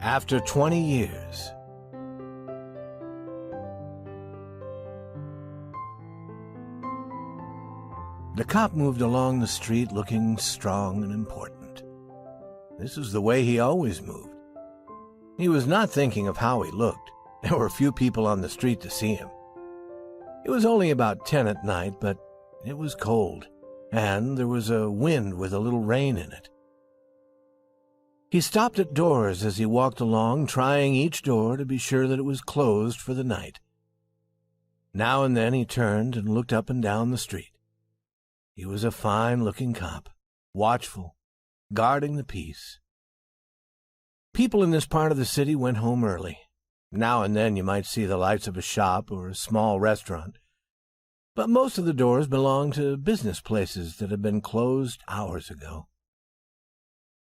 After 20 years. The cop moved along the street looking strong and important. This was the way he always moved. He was not thinking of how he looked. There were few people on the street to see him. It was only about 10 at night, but it was cold, and there was a wind with a little rain in it. He stopped at doors as he walked along, trying each door to be sure that it was closed for the night. Now and then he turned and looked up and down the street. He was a fine-looking cop, watchful, guarding the peace. People in this part of the city went home early. Now and then you might see the lights of a shop or a small restaurant, but most of the doors belonged to business places that had been closed hours ago.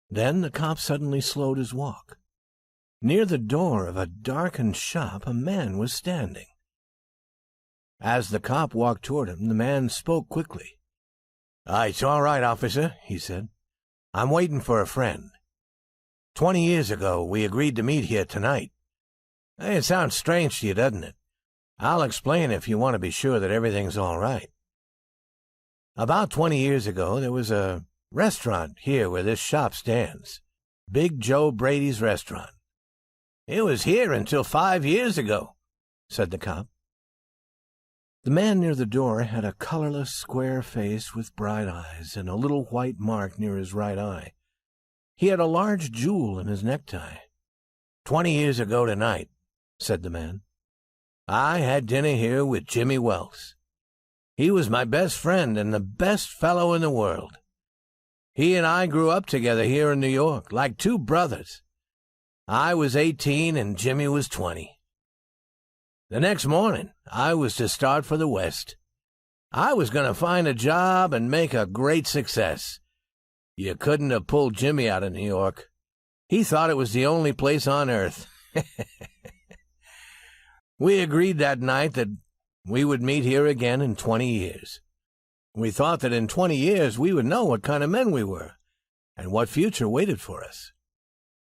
Then the cop suddenly slowed his walk. Near the door of a darkened shop, a man was standing. As the cop walked toward him, the man spoke quickly. "It's all right, officer," he said. "I'm waiting for a friend. 20 years ago, we agreed to meet here tonight. It sounds strange to you, doesn't it? I'll explain if you want to be sure that everything's all right. About 20 years ago, there was a restaurant here where this shop stands. Big Joe Brady's restaurant. It was here until 5 years ago," said the cop. The man near the door had a colorless, square face with bright eyes and a little white mark near his right eye. He had a large jewel in his necktie. 20 years ago tonight," said the man, "I had dinner here with Jimmy Wells. He was my best friend and the best fellow in the world. He and I grew up together here in New York, like two brothers. I was 18 and Jimmy was 20. The next morning, I was to start for the West. I was going to find a job and make a great success. You couldn't have pulled Jimmy out of New York. He thought it was the only place on earth. We agreed that night that we would meet here again in 20 years. We thought that in 20 years we would know what kind of men we were and what future waited for us."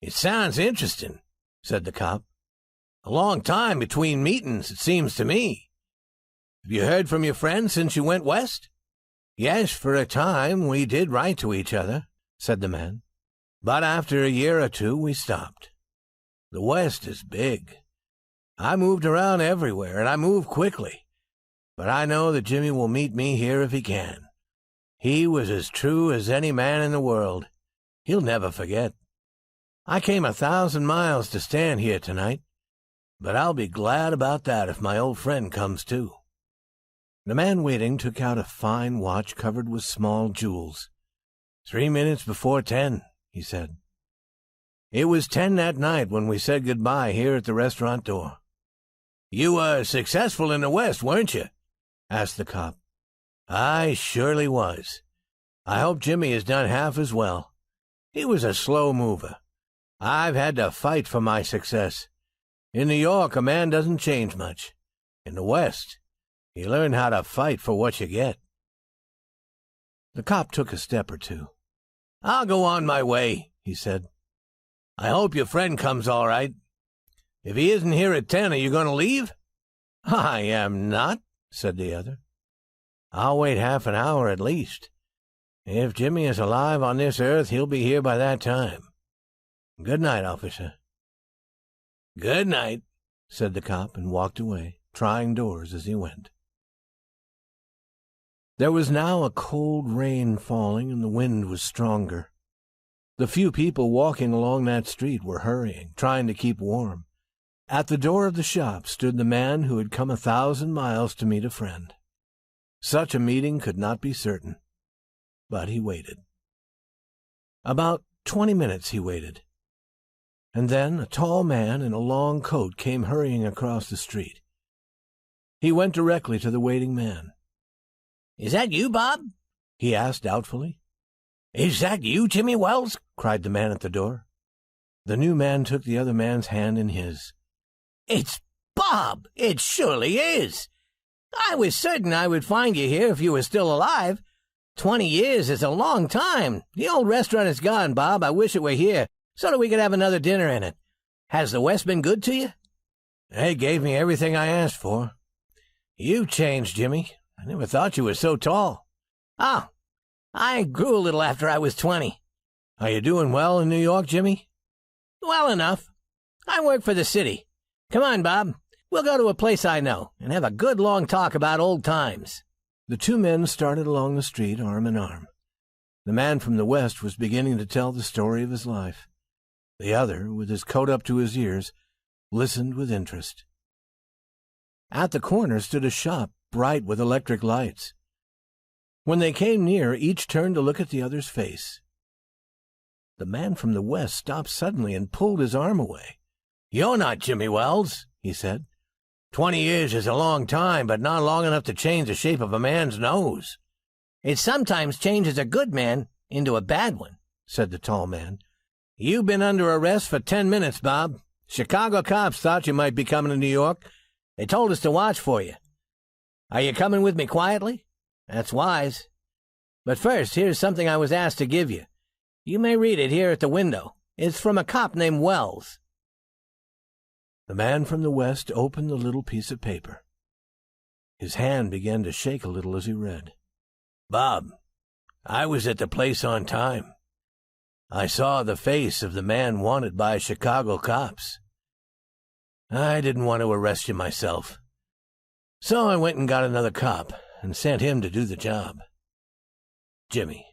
"It sounds interesting," said the cop. "A long time between meetings, it seems to me. Have you heard from your friend since you went west?" "Yes, for a time we did write to each other," said the man. "But after a year or two we stopped. The West is big. I moved around everywhere, and I moved quickly. But I know that Jimmy will meet me here if he can. He was as true as any man in the world. He'll never forget. I came 1,000 miles to stand here tonight, but I'll be glad about that if my old friend comes too." The man waiting took out a fine watch covered with small jewels. 3 minutes before 10, he said. "It was 10 that night when we said goodbye here at the restaurant door." "You were successful in the West, weren't you?" asked the cop. "I surely was. I hope Jimmy has done half as well. He was a slow mover. I've had to fight for my success. In New York, a man doesn't change much. In the West, you learn how to fight for what you get." The cop took a step or two. "I'll go on my way," he said. "I hope your friend comes all right. If he isn't here at 10, are you going to leave?" "I am not," said the other. "I'll wait half an hour at least. If Jimmy is alive on this earth, he'll be here by that time. Good night, officer." "Good night," said the cop and walked away, trying doors as he went. There was now a cold rain falling and the wind was stronger. The few people walking along that street were hurrying, trying to keep warm. At the door of the shop stood the man who had come 1,000 miles to meet a friend. Such a meeting could not be certain, but he waited. About 20 minutes he waited, and then a tall man in a long coat came hurrying across the street. He went directly to the waiting man. "Is that you, Bob?" he asked doubtfully. "Is that you, Jimmy Wells?" cried the man at the door. The new man took the other man's hand in his. "It's Bob! It surely is! I was certain I would find you here if you were still alive. 20 years is a long time. The old restaurant is gone, Bob. I wish it were here, so that we could have another dinner in it. Has the West been good to you?" "They gave me everything I asked for." "You've changed, Jimmy. I never thought you were so tall." "Oh, I grew a little after I was 20. "Are you doing well in New York, Jimmy?" "Well enough. I work for the city. Come on, Bob. We'll go to a place I know and have a good long talk about old times." The two men started along the street, arm in arm. The man from the West was beginning to tell the story of his life. The other, with his coat up to his ears, listened with interest. At the corner stood a shop, bright with electric lights. When they came near, each turned to look at the other's face. The man from the West stopped suddenly and pulled his arm away. "You're not Jimmy Wells," he said. 20 years is a long time, but not long enough to change the shape of a man's nose." "It sometimes changes a good man into a bad one," said the tall man. "You've been under arrest for 10 minutes, Bob. Chicago cops thought you might be coming to New York. They told us to watch for you. Are you coming with me quietly? That's wise. But first, here's something I was asked to give you. You may read it here at the window. It's from a cop named Wells." The man from the West opened the little piece of paper. His hand began to shake a little as he read. "Bob, I was at the place on time. I saw the face of the man wanted by Chicago cops. I didn't want to arrest you myself, so I went and got another cop and sent him to do the job. Jimmy."